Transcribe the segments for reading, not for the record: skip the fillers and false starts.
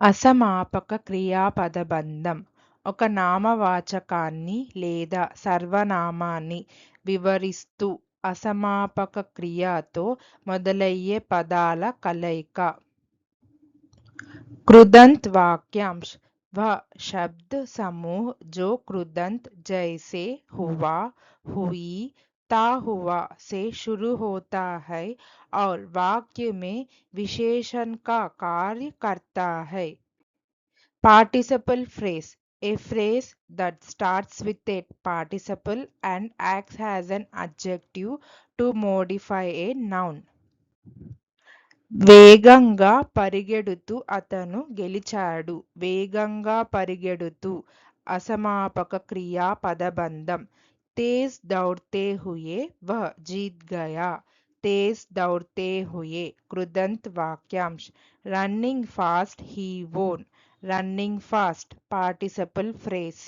అసమాపక క్రియాపదబంధం ఒక నామవాచకాన్ని లేదా సర్వనామాన్ని వివరిస్తూ అసమాపక క్రియతో మొదలయ్యే పదాల కలయిక. कृदंत वाक्यांश वह शब्द समूह जो कृदंत जैसे हुआ, हुई, ता हुआ से शुरू होता है और वाक्य में विशेषण का कार्य करता है. Participle phrase a phrase that starts with a participle and acts as an adjective to modify a noun. వేగంగా పరిగెడుతూ అతను గెలిచాడు. వేగంగా పరిగెడుతూ అసమాపక క్రియా పదబంధం. तेज दौड़ते हुए वह जीत गया. तेज दौड़ते हुए कृदंत वाक्यांश. रनिंग फास्ट ही won. Running fast participle phrase.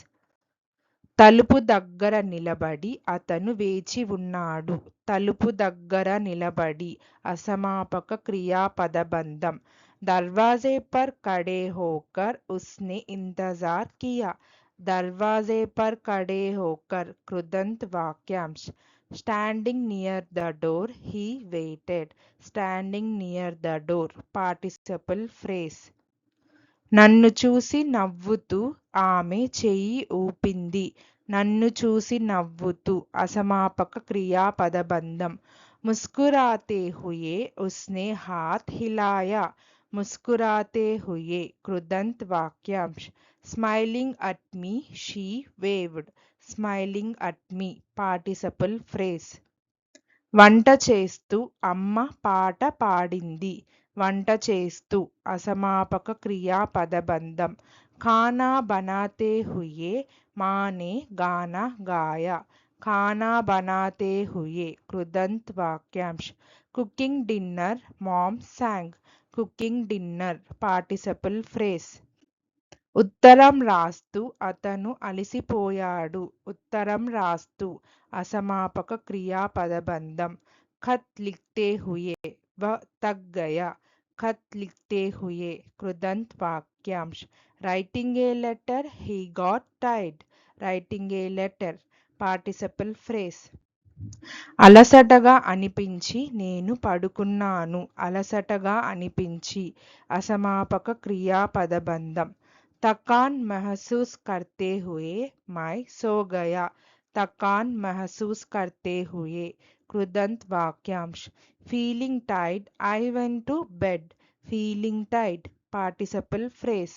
తలుపు దగ్గర నిలబడి అతను వేచి ఉన్నాడు. తలుపు దగ్గర నిలబడి అసమాపక క్రియాపదబంధం. दरवाजे पर खड़े होकर उसने इंतजार किया. दरवाजे पर खड़े होकर कृदंत वाक्यांश. Standing near the door he waited. Standing near the door participle phrase. నన్ను చూసి నవ్వుతూ ఆమె చెయ్యి ఊపింది. నన్ను చూసి నవ్వుతూ అసమాపక క్రియాపదబంధం. ముస్కురాతే హుయే ఉస్నే హాత్ హిలాయా. ముస్కురాతే హుయే కృదంత్ వాక్యాంశ్. Smiling at me she waved. Smiling at me participle phrase. వంట చేస్తూ అమ్మ పాట పాడింది. వంట చేస్తూ అసమాపక క్రియాపదబంధం. ఖానా బనాతే హుయే మానే గానా గాయా. ఖానా బనాతే హుయే కృదంత్ వాక్యాంశ్. Cooking dinner mom sang. Cooking dinner participle phrase. ఉత్తరం రాస్తూ అతను అలసిపోయాడు. ఉత్తరం రాస్తూ అసమాపక క్రియాపదబంధం. ఖత్ లిఖ్తే హుయే వహ్ థక్ గయా. ఖత్ లిఖ్తే హుయే కృదంత్ వాక్యాంశ్. Writing a letter he got tired. Writing a letter participle phrase. అలసటగా అనిపించి నేను పడుకున్నాను. అలసటగా అనిపించి అసమాపక క్రియాపదబంధం. थकान महसूस करते हुए मैं सो गया. थकान महसूस करते हुए कृदंत वाक्यांश. फीलिंग टाइड I went to bed. Feeling टाइड पार्टिसिपल फ्रेज.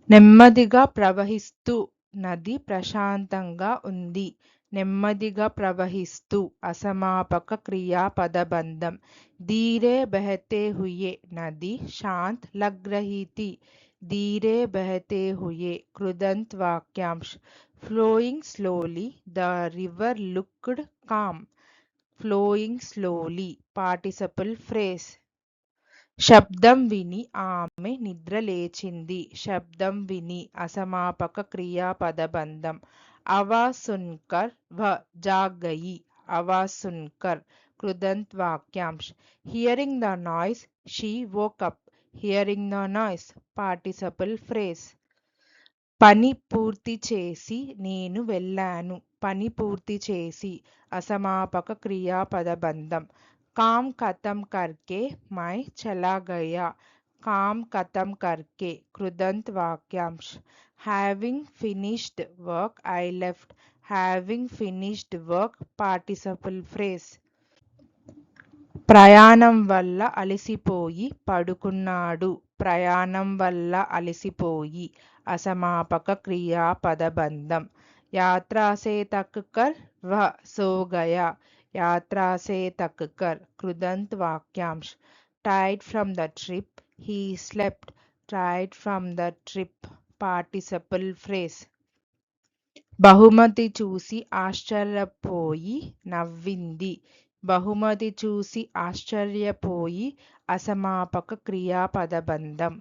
నెమ్మదిగా ప్రవహిస్తూ నది ప్రశాంతంగా ఉంది. నెమ్మదిగా ప్రవహిస్తూ అసమాపక క్రియాపదబంధం. धीरे बहते हुए नदी शांत लग रही थी. धीरे बहते हुए कृदंत वाक्यांश. Flowing slowly the river looked calm. Flowing slowly participle phrase. శబ్దం విని ఆమె నిద్ర లేచింది. శబ్దం విని అసమాపక క్రియాపదబంధం. आवाज सुनकर वह जाग गई. आवाज सुनकर कृदंत वाक्यांश. Hearing the noise she woke up. Hearing the noise participle phrase. పని పూర్తి చేసి నేను వెళ్ళాను. పని పూర్తి చేసి అసమాపక క్రియాపదబంధం. काम खत्म करके मैं चला गया. काम खत्म करके कृदंत वाक्यांश. Having finished work I left. Having finished work participle phrase. ప్రయాణం వల్ల అలసిపోయి పడుకున్నాడు. ప్రయాణం వల్ల అలసిపోయి అసమాపక క్రియాపదబంధం. యాత్రా సే తక్ కర్ వహ్ సో గయా. యాత్రా సే తక్ కర్ కృదంత్ వాక్యాంశ్. Tired from the trip he slept. Tired from the trip participle phrase. బహుమతి చూసి ఆశ్చర్యపోయి నవ్వింది. బహుమతి చూసి ఆశ్చర్యపోయి అసమాపక క్రియాపదబంధం.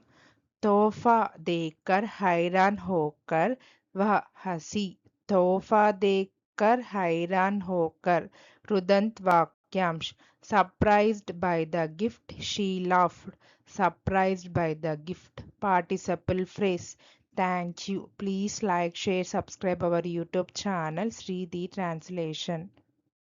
తోఫా దేకర్ హైరాన్ హోకర్ వహ్ హసి. తోఫా దేకర్ హైరాన్ హోకర్ కృదంత్ వాక్యాంశ్. Surprised by the gift she laughed. surprised by the gift participle phrase. Thank you. Please like, share, subscribe our YouTube channel Sri the Translation.